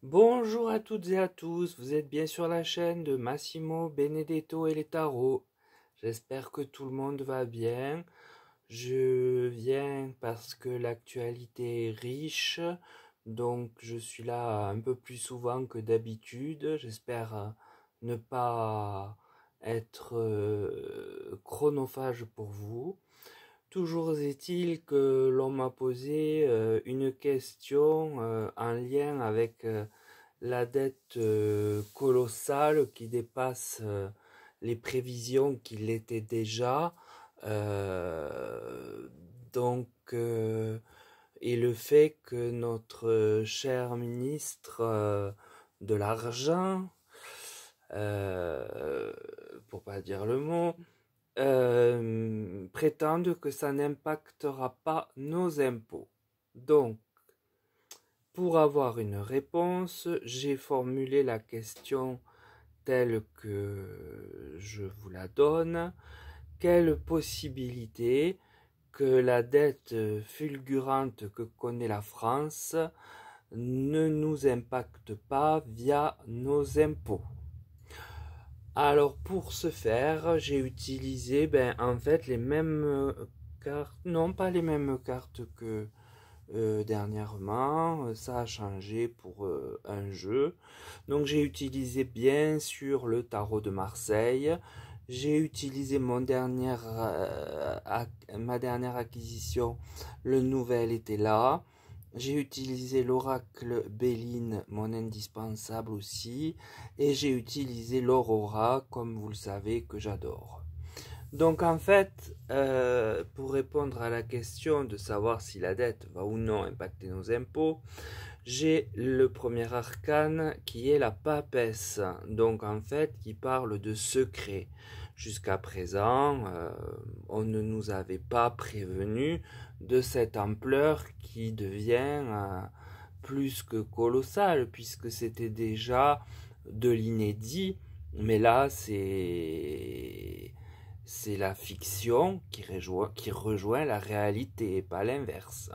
Bonjour à toutes et à tous, vous êtes bien sur la chaîne de Massimo Benedetto et les tarots. J'espère que tout le monde va bien. Je viens parce que l'actualité est riche, donc je suis là un peu plus souvent que d'habitude. J'espère ne pas être chronophage pour vous. Toujours est-il que l'on m'a posé une question en lien avec la dette colossale qui dépasse les prévisions qu'il était déjà. Euh, donc, et le fait que notre cher ministre de l'argent, euh, pour pas dire le mot, prétendent que ça n'impactera pas nos impôts. Donc, pour avoir une réponse, j'ai formulé la question telle que je vous la donne. Quelle possibilité que la dette fulgurante que connaît la France ne nous impacte pas via nos impôts? Alors pour ce faire, j'ai utilisé en fait les mêmes cartes, non pas les mêmes cartes que dernièrement, ça a changé pour un jeu. Donc j'ai utilisé bien sûr le tarot de Marseille. J'ai utilisé ma dernière acquisition, le nouvel était là. J'ai utilisé l'oracle Béline, mon indispensable aussi. Et j'ai utilisé l'aurora, comme vous le savez, que j'adore. Donc en fait, pour répondre à la question de savoir si la dette va ou non impacter nos impôts, j'ai le premier arcane qui est la papesse, donc en fait qui parle de secret. Jusqu'à présent, on ne nous avait pas prévenu de cette ampleur qui devient plus que colossale, puisque c'était déjà de l'inédit, mais là c'est la fiction qui rejoint la réalité et pas l'inverse.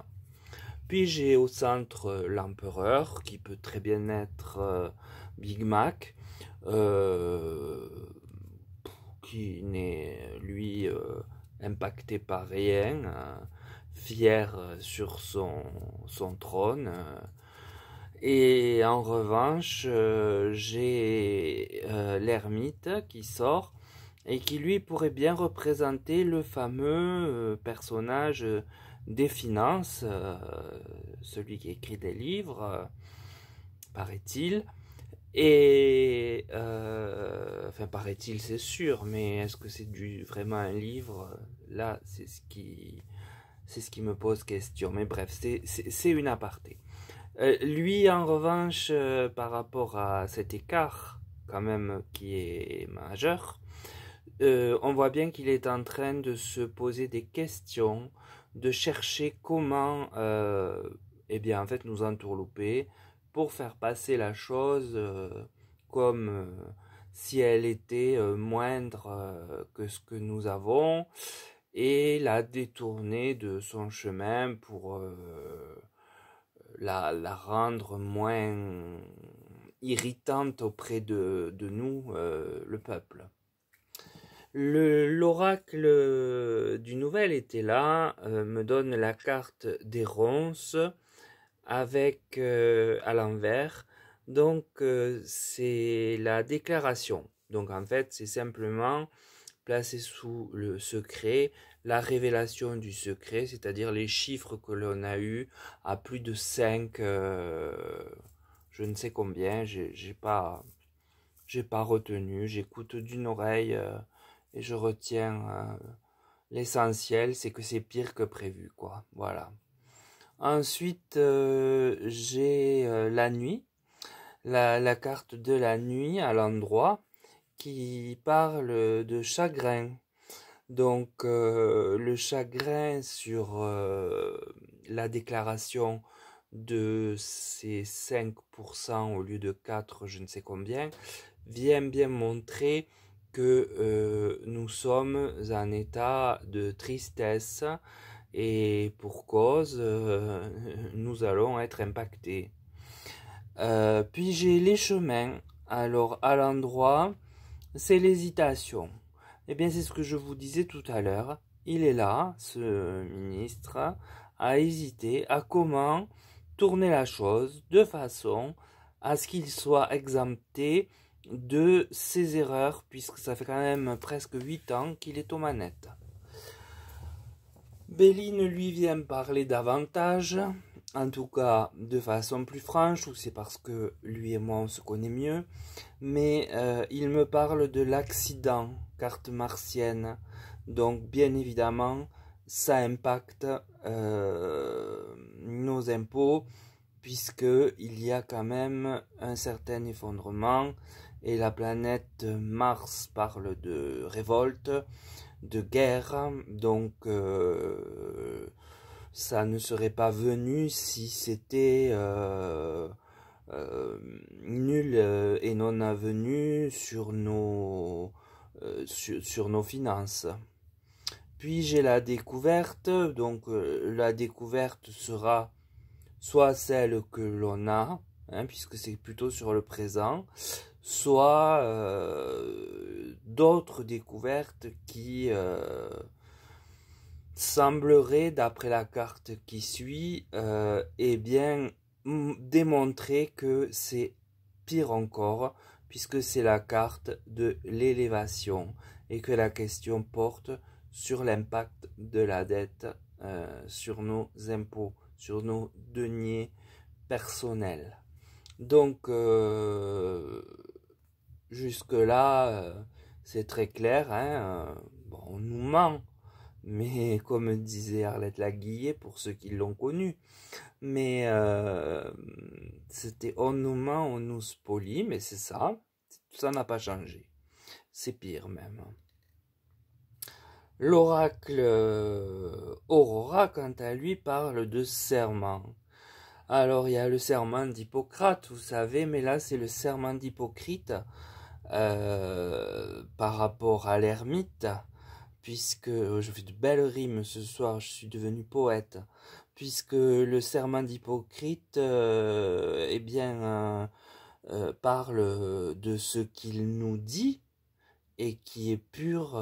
Puis j'ai au centre l'empereur, qui peut très bien être Big Mac, euh, qui n'est lui impacté par rien, fier sur son trône. Et en revanche, j'ai l'ermite qui sort et qui lui pourrait bien représenter le fameux personnage des finances, celui qui écrit des livres, paraît-il. Et enfin paraît-il, c'est sûr, mais est-ce que c'est vraiment un livre? Là, c'est ce qui me pose question. Mais bref, c'est une aparté. Lui, en revanche, par rapport à cet écart, quand même, qui est majeur, on voit bien qu'il est en train de se poser des questions, de chercher comment, eh bien, en fait, nous entourlouper pour faire passer la chose comme si elle était moindre que ce que nous avons et la détourner de son chemin pour la rendre moins irritante auprès de nous, le peuple. L'oracle du nouvel était là, me donne la carte des ronces avec à l'envers. Donc c'est la déclaration. Donc en fait c'est simplement placé sous le secret, la révélation du secret, c'est-à-dire les chiffres que l'on a eu à plus de 5, je ne sais combien, j'ai pas retenu, j'écoute d'une oreille et je retiens l'essentiel, c'est que c'est pire que prévu, quoi. Voilà. Ensuite, j'ai la nuit, la carte de la nuit à l'endroit qui parle de chagrin. Donc, le chagrin sur la déclaration de ces 5% au lieu de 4, je ne sais combien, vient bien montrer que nous sommes en état de tristesse et pour cause, nous allons être impactés. Puis j'ai les chemins. Alors à l'endroit, c'est l'hésitation. Eh bien c'est ce que je vous disais tout à l'heure. Il est là, ce ministre, à hésiter à comment tourner la chose de façon à ce qu'il soit exempté de ses erreurs, puisque ça fait quand même presque 8 ans qu'il est aux manettes. Béline lui vient parler davantage, en tout cas de façon plus franche, ou c'est parce que lui et moi on se connaît mieux, mais il me parle de l'accident, carte martienne, donc bien évidemment ça impacte nos impôts, puisqu'il y a quand même un certain effondrement, et la planète Mars parle de révolte, de guerre, donc ça ne serait pas venu si c'était nul et non avenu sur sur nos finances. Puis j'ai la découverte, donc la découverte sera soit celle que l'on a, hein, puisque c'est plutôt sur le présent, soit d'autres découvertes qui sembleraient, d'après la carte qui suit, eh bien, démontrer que c'est pire encore, puisque c'est la carte de l'élévation, et que la question porte sur l'impact de la dette sur nos impôts, sur nos deniers personnels. Donc, jusque-là, c'est très clair, hein, bon, on nous ment, mais comme disait Arlette Laguillet, pour ceux qui l'ont connu, mais c'était on nous ment, on nous spolie, mais c'est ça, ça n'a pas changé, c'est pire même. L'oracle Aurora, quant à lui, parle de serment. Alors, il y a le serment d'Hippocrate, vous savez, mais là, c'est le serment d'Hippocrate par rapport à l'ermite, puisque je fais de belles rimes ce soir, je suis devenu poète, puisque le serment d'Hippocrate, eh bien, parle de ce qu'il nous dit, et qui est pure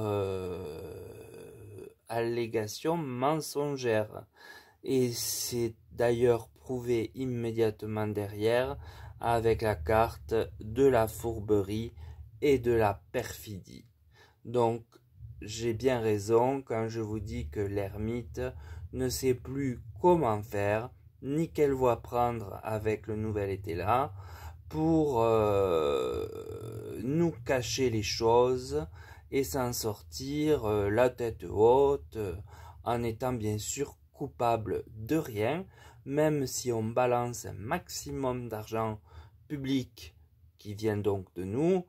allégation mensongère. Et c'est d'ailleurs prouvé immédiatement derrière avec la carte de la fourberie et de la perfidie. Donc j'ai bien raison quand je vous dis que l'ermite ne sait plus comment faire, ni quelle voie prendre avec le nouvel été là, pour nous cacher les choses et s'en sortir la tête haute, en étant bien sûr coupable de rien, même si on balance un maximum d'argent public qui vient donc de nous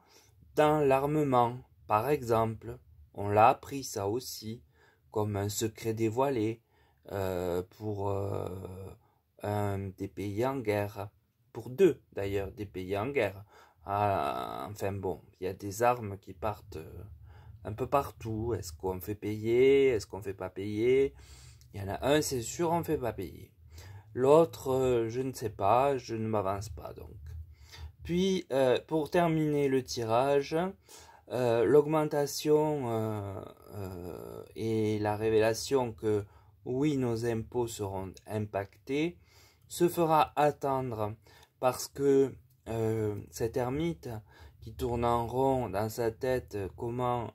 dans l'armement, par exemple. On l'a appris ça aussi, comme un secret dévoilé pour un des pays en guerre. Pour deux d'ailleurs des pays en guerre. Ah, enfin bon, il y a des armes qui partent un peu partout. Est-ce qu'on fait payer? Est-ce qu'on fait pas payer? Il y en a un, c'est sûr, on fait pas payer. L'autre, je ne sais pas, je ne m'avance pas donc. Puis, pour terminer le tirage, l'augmentation et la révélation que oui, nos impôts seront impactés se fera attendre parce que cet ermite qui tourne en rond dans sa tête comment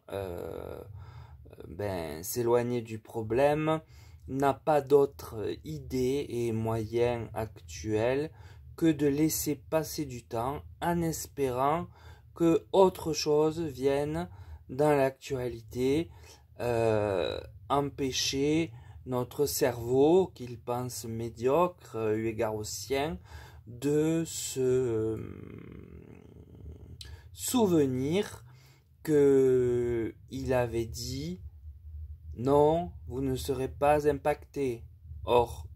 s'éloigner du problème n'a pas d'autre idée et moyen actuel que de laisser passer du temps en espérant que autre chose vienne dans l'actualité empêcher notre cerveau, qu'il pense médiocre eu égard au sien, de se souvenir qu'il avait dit non, vous ne serez pas impacté. Or,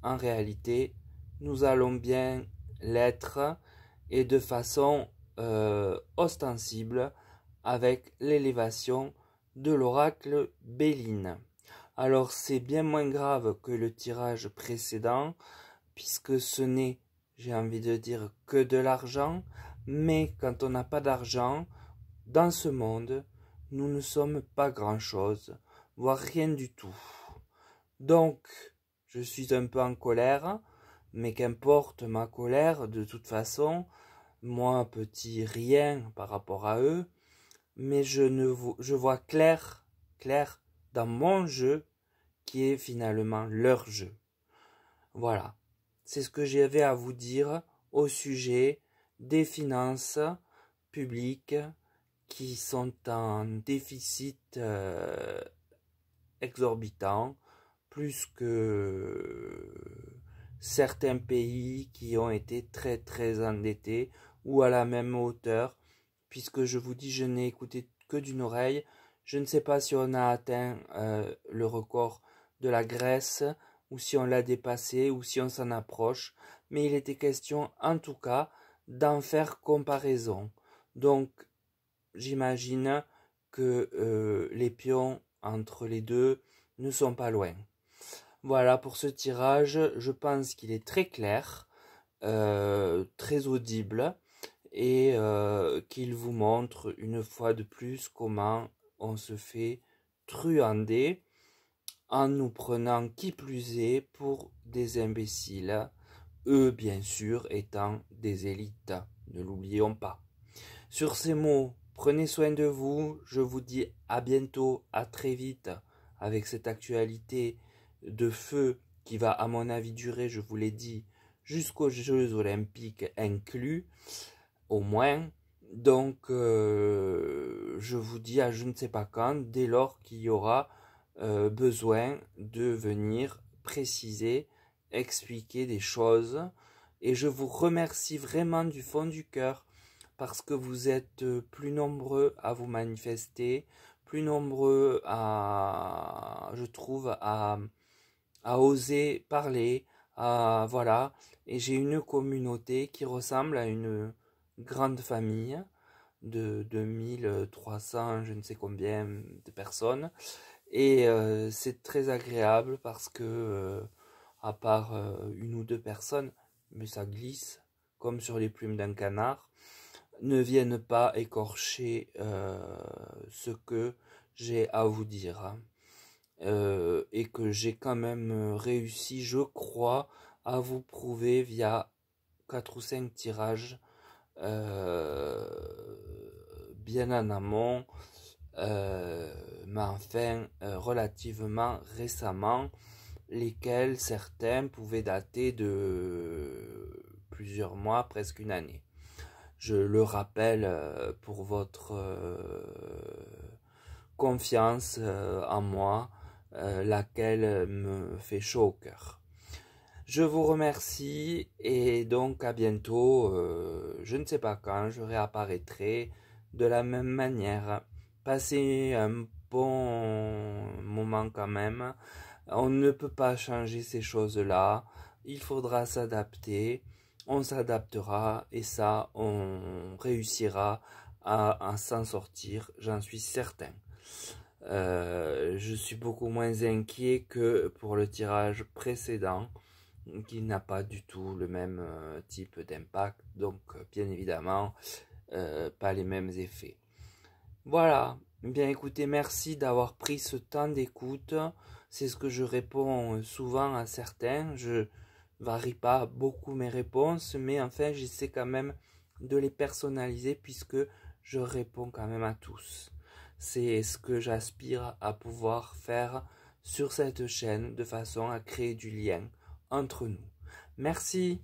en réalité, nous allons bien l'être et de façon ostensible avec l'élévation de l'oracle Béline. Alors c'est bien moins grave que le tirage précédent puisque ce n'est j'ai envie de dire, que de l'argent, mais quand on n'a pas d'argent, dans ce monde, nous ne sommes pas grand-chose, voire rien du tout. Donc, je suis un peu en colère, mais qu'importe ma colère, de toute façon, moi, petit rien par rapport à eux, mais je vois clair dans mon jeu, qui est finalement leur jeu. Voilà, c'est ce que j'avais à vous dire au sujet des finances publiques qui sont en déficit exorbitant, plus que certains pays qui ont été très très endettés ou à la même hauteur, puisque je vous dis, je n'ai écouté que d'une oreille. Je ne sais pas si on a atteint le record de la Grèce, ou si on l'a dépassé, ou si on s'en approche, mais il était question en tout cas d'en faire comparaison. Donc j'imagine que les pions entre les deux ne sont pas loin. Voilà pour ce tirage, je pense qu'il est très clair, très audible, et qu'il vous montre une fois de plus comment on se fait truander en nous prenant qui plus est pour des imbéciles, eux bien sûr étant des élites, ne l'oublions pas. Sur ces mots, prenez soin de vous, je vous dis à bientôt, à très vite, avec cette actualité de feu qui va à mon avis durer, je vous l'ai dit, jusqu'aux Jeux Olympiques inclus, au moins. Donc je vous dis à je ne sais pas quand, dès lors qu'il y aura besoin de venir préciser, expliquer des choses. Et je vous remercie vraiment du fond du cœur, parce que vous êtes plus nombreux à vous manifester, plus nombreux à, je trouve, à oser parler, voilà. Et j'ai une communauté qui ressemble à une grande famille de 2300, je ne sais combien de personnes. Et c'est très agréable parce que, à part une ou deux personnes, mais ça glisse comme sur les plumes d'un canard, ne viennent pas écorcher ce que j'ai à vous dire. Et que j'ai quand même réussi, je crois, à vous prouver via 4 ou 5 tirages bien en amont, mais enfin relativement récemment, lesquels certains pouvaient dater de plusieurs mois, presque une année. Je le rappelle pour votre confiance en moi, laquelle me fait chaud au cœur. Je vous remercie et donc à bientôt. Je ne sais pas quand, je réapparaîtrai de la même manière. Passez un bon moment quand même. On ne peut pas changer ces choses-là. Il faudra s'adapter. On s'adaptera et ça, on réussira à s'en sortir, j'en suis certain. Je suis beaucoup moins inquiet que pour le tirage précédent, qui n'a pas du tout le même type d'impact, donc bien évidemment pas les mêmes effets. Voilà, bien écoutez, merci d'avoir pris ce temps d'écoute. C'est ce que je réponds souvent à certains. Je varie pas beaucoup mes réponses, mais enfin j'essaie quand même de les personnaliser puisque je réponds quand même à tous. C'est ce que j'aspire à pouvoir faire sur cette chaîne de façon à créer du lien entre nous. Merci.